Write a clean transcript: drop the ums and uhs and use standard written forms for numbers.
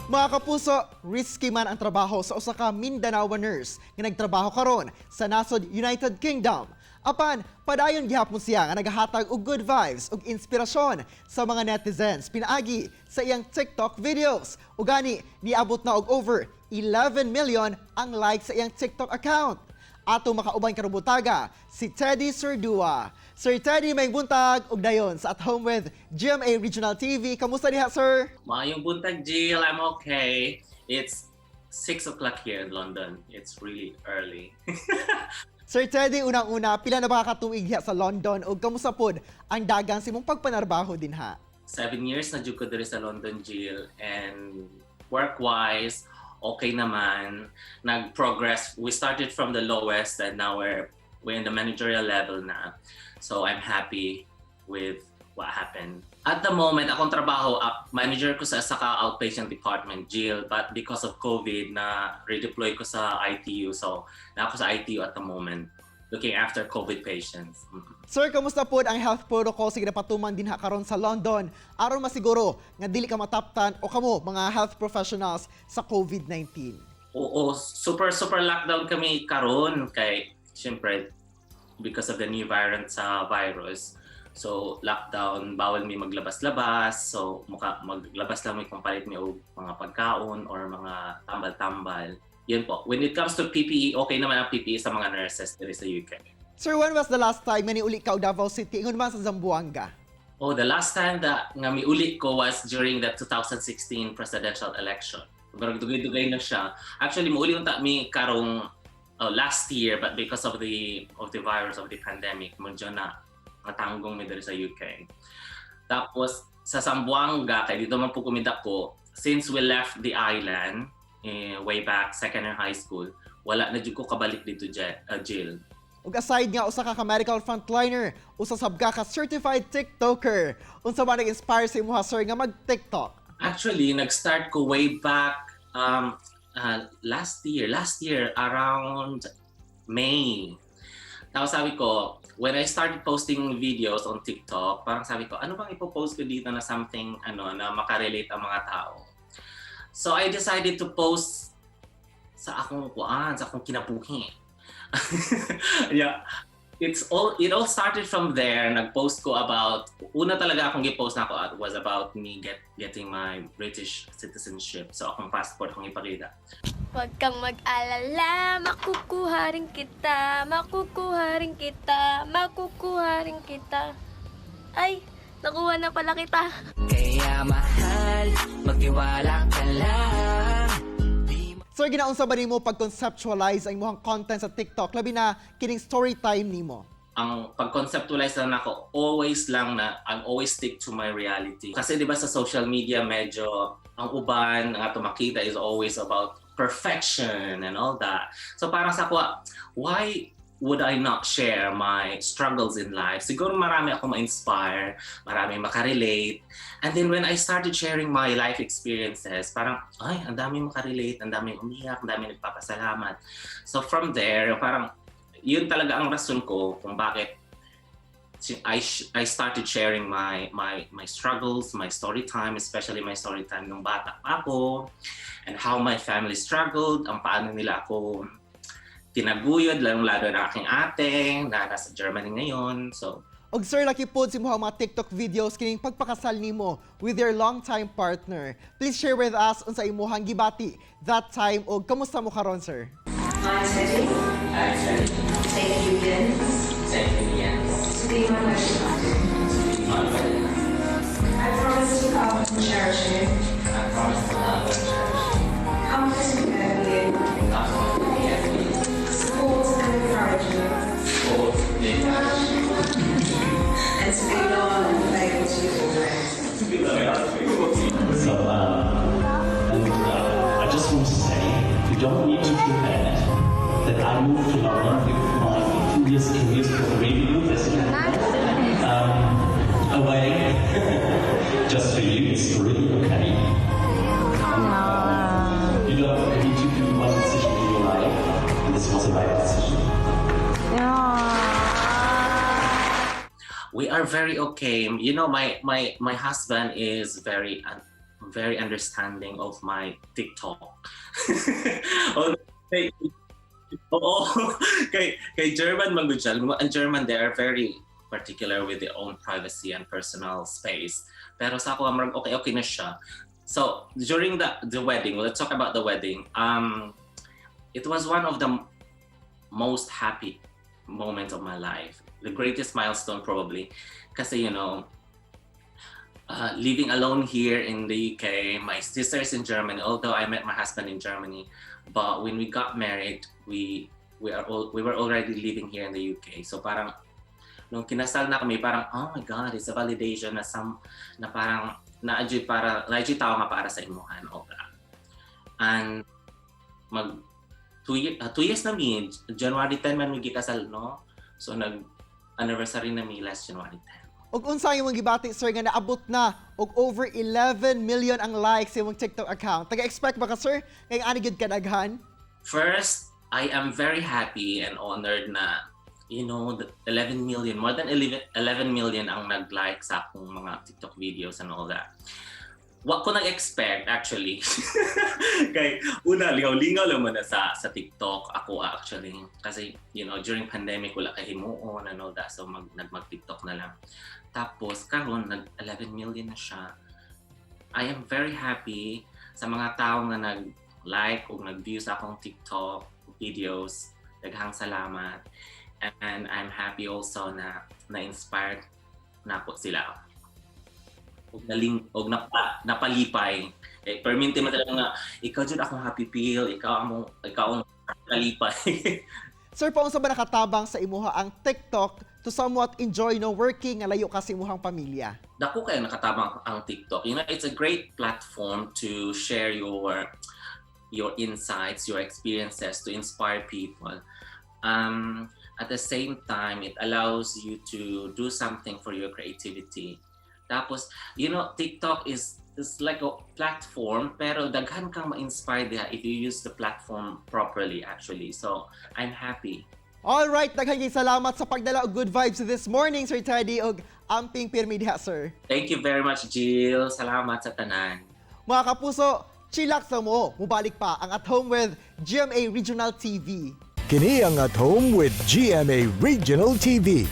Mga kapuso, risky man ang trabaho sa usa ka Mindanao nurse nga nagtrabaho karon sa nasod United Kingdom. Apan, padayon gihapon siya nga nagahatag og good vibes ug inspirasyon sa mga netizens pinaagi sa iyang TikTok videos. Ug gani niabot na og over 11 million ang likes sa iyang TikTok account. Ato makauban karubutaga si Teddy Serdua. Sir Teddy, may buntag ug dayon sa At Home with GMA Regional TV. Kamusta diha, sir? Maayong buntag, Jill. I'm okay. It's 6 o'clock here in London. It's really early. Sir Teddy, unang-una, pila na ba katuig diha sa London ug kamusta pod ang dagang simong pagpanarbaho dinha? 7 years na jud ko diri sa London, Jill. And work-wise, okay naman. Nag-progress. We started from the lowest and now we're in the managerial level na. So I'm happy with what happened. At the moment, akong trabaho, manager ko sa outpatient department, Jill. But because of COVID, na redeploy ko sa ITU. So na ako sa ITU at the moment, looking after COVID patients. Sir, kamusta pod ang health protocol sa ginapatuman dinha karon sa London aron masiguro nga dili ka mataptan o kamo mga health professionals sa COVID-19? Oo, super lockdown kami karon kay syempre because of the new variant sa virus. So lockdown, bawal mi maglabas-labas. So maglabas lang mi kung palit mi og mga pagkaon or mga tambal-tambal. Yun po. When it comes to PPE, okay naman ang PPE sa mga nurses dito sa UK. Sir, when was the last time nga niuli ka og Davao City ingon man sa Zamboanga? Oh, the last time that nga miuli ko was during the 2016 presidential election. Pero dugay-dugay na siya. Actually, miuli unta mi karong last year, but because of the virus of the pandemic, medyo na matanggong mi diri sa UK. Tapos sa Zamboanga, kay dito man po kumidako, since we left the island way back second year high school, wala na jud ko kabalik dito, Jill. Ug aside nga usa ka medical frontliner, usa sab ka certified TikToker. Unsa man nag-inspire sa imong sir nga mag-TikTok? Actually, nag-start ko way back last year around May. Tapos sabi ko, when I started posting videos on TikTok, parang sabi ko, ano bang ipopost ko dito na something na makarelate ang mga tao? So I decided to post sa akong kinabuhi. Yeah. It all started from there. Nag-post ko about, una talaga akong i-post na ako was about me getting my British citizenship. So akong passport akong ipakita. Huwag kang mag-alala, makukuha rin kita, makukuha rin kita, makukuha rin kita. Ay, nakuha na pala kita. Kaya mahal, magtiwala ka lang. Sir, ginaunsa ba nimo pag-conceptualize ang imong content sa TikTok labi na kining story time nimo? Ang pag-conceptualize lang ako, always lang na I always stick to my reality. Kasi di ba sa social media medyo ang uban nga makita is always about perfection and all that. So parang sa ako, why would I not share my struggles in life? Siguro marami ako ma-inspire, marami makarelate. And then when I started sharing my life experiences, parang, ay, ang dami makarelate, ang dami umiyak, ang dami nagpapasalamat. So from there, parang, yun talaga ang rason ko kung bakit I started sharing my struggles, my story time, especially my story time nung bata pa ako, and how my family struggled, ang paano nila ako tinaguyod, lalo na aking ate na nasa Germany ngayon. So, og sir, laki pod si mga TikTok videos kining pagpakasal nimo with your longtime partner. Please share with us unsa imong gibati that time og kamusta mo karon, sir? Hi, Teddy. Hi, Teddy. Thank you, Jens. Thank you, Jens. Today, my question. I promise to love and cherish you. I promise to love and cherish you. Comfort and care for you. Comfort and care for you. Support and encourage you. Support and encourage you. And to be loyal and faithful to you always. So, I just want to say, you don't need to feel bad that I moved to London with my previous English radio listener away just for you. It's really okay. You don't need to do one decision in your life, and this was the right decision. We are very okay. You know, my husband is very very understanding of my TikTok. Okay. Oo. kay German magudjal. Ang German, they are very particular with their own privacy and personal space. Pero sa ako, okay na siya. So, during the wedding, let's talk about the wedding. It was one of the most happy moments of my life. The greatest milestone probably. Kasi, living alone here in the UK, my sister's in Germany, although I met my husband in Germany. But when we got married, we were already living here in the UK. So parang nung kinasal na kami, parang oh my God, it's a validation na parang naadyoy tao nga para sa imuhan. Okay. And 2 years na mi, January 10 man mi gikasal, no? So nag-anniversary na mi last January 10. Ug unsa imong gibati sir nga naabot na og over 11 million ang likes sa imong TikTok account? Taga-expect ba ka sir kay ani gyud ka daghan? First, I am very happy and honored na the 11 million, more than 11 million ang nag-like sa akong mga TikTok videos and all that. What ko nag-expect actually, kay una, lingaw-lingaw lang muna sa TikTok ako actually. Kasi, during pandemic, wala kahimuon and all that. So, mag-TikTok na lang. Tapos, karon nag-11 million na siya. I am very happy sa mga tao na nag-like o nag-view sa akong TikTok videos. Daghang salamat. And I'm happy also na na-inspired na po sila. Og napalipay. Perminti mo talaga nga, ikaw dyan akong happy pill, ikaw ang napalipay. Sir, paunsa ba nakatabang sa imuha ang TikTok to somewhat enjoy working nga layo ka sa imuhang pamilya? Dako kayo nakatabang ang TikTok. It's a great platform to share your insights, your experiences, to inspire people. At the same time, it allows you to do something for your creativity. Tapos, TikTok is like a platform, pero daghan kang ma-inspire diha if you use the platform properly, actually. So, I'm happy. Alright, daghang salamat sa pagdala og good vibes this morning, Sir Teddy, og amping pirmi diha, sir. Thank you very much, Jill. Salamat sa tanan. Mga kapuso, chilak sa mo. Mubalik pa ang At Home with GMA Regional TV. Kini ang At Home with GMA Regional TV.